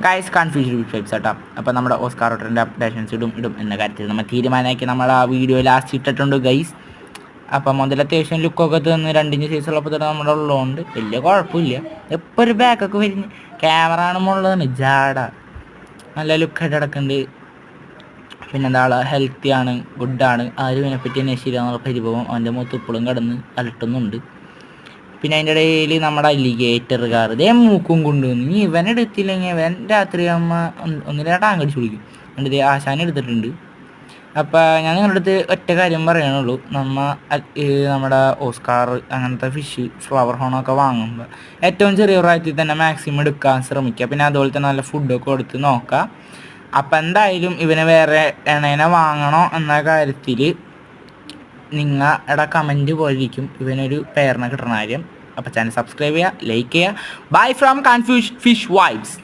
Guys confusion websites കേട്ടോ. അപ്പോൾ നമ്മുടെ ഓസ്കാർ റോട്ടറിൻ്റെ അപ്ഡേഷൻസ് ഇടും എന്ന കാര്യത്തിൽ നമ്മൾ തീരുമാനമാക്കി നമ്മൾ ആ വീഡിയോ ലാസ്റ്റ് ഇട്ടിട്ടുണ്ട് ഗൈസ്. അപ്പം മുതൽ അത്യാവശ്യം ലുക്കൊക്കെ തന്ന് 2 സൈസുള്ളപ്പോൾ തന്നെ നമ്മുടെ ഉള്ളതുകൊണ്ട് വലിയ കുഴപ്പമില്ല. എപ്പോൾ ഒരു ബാക്കൊക്കെ വരുന്ന ക്യാമറ ആണെന്നുള്ളതാണ് ജാട, നല്ല ലുക്കായിട്ട് കിടക്കുന്നുണ്ട്. പിന്നെ എന്താ ഹെൽത്തിയാണ്, ഗുഡാണ്. ആരും ഇതിനെപ്പറ്റി അന്വേഷിച്ചില്ല എന്നുള്ള പരിഭവം അവൻ്റെ മുഖത്ത് ഇപ്പോഴും കിടന്ന് അലട്ടുന്നുണ്ട്. പിന്നെ അതിൻ്റെ ഇടയിൽ നമ്മുടെ അലിഗേറ്റർ കാർ ഇതേ മൂക്കും കൊണ്ടുവന്ന് നീ ഇവനെടുത്തില്ലെങ്കിൽ ഇവൻ രാത്രി ഒന്നിലെ ടാങ്ക് അടിച്ച് വിളിക്കും. എന്നിട്ട് ഇതേ ആശാനം എടുത്തിട്ടുണ്ട്. അപ്പോൾ ഞാൻ നിങ്ങളുടെ അടുത്ത് ഒറ്റ കാര്യം പറയാനുള്ളൂ, നമ്മുടെ ഓസ്കാർ അങ്ങനത്തെ ഫിഷ് ഫ്ലവർ ഹോണൊക്കെ വാങ്ങുമ്പോൾ ഏറ്റവും ചെറിയ പ്രായത്തിൽ തന്നെ മാക്സിമം എടുക്കാൻ ശ്രമിക്കുക. പിന്നെ അതുപോലെ തന്നെ നല്ല ഫുഡൊക്കെ കൊടുത്ത് നോക്കുക. അപ്പം എന്തായാലും ഇവനെ വേറെ എണേനെ വാങ്ങണോ എന്ന കാര്യത്തിൽ നിങ്ങളുടെ കമൻറ്റ് പോലിരിക്കും ഇവനൊരു പേരിനെ കിട്ടണ കാര്യം. അപ്പോൾ ചാനൽ സബ്സ്ക്രൈബ് ചെയ്യുക, ലൈക്ക് ചെയ്യുക. Bye from confusion fish vibes.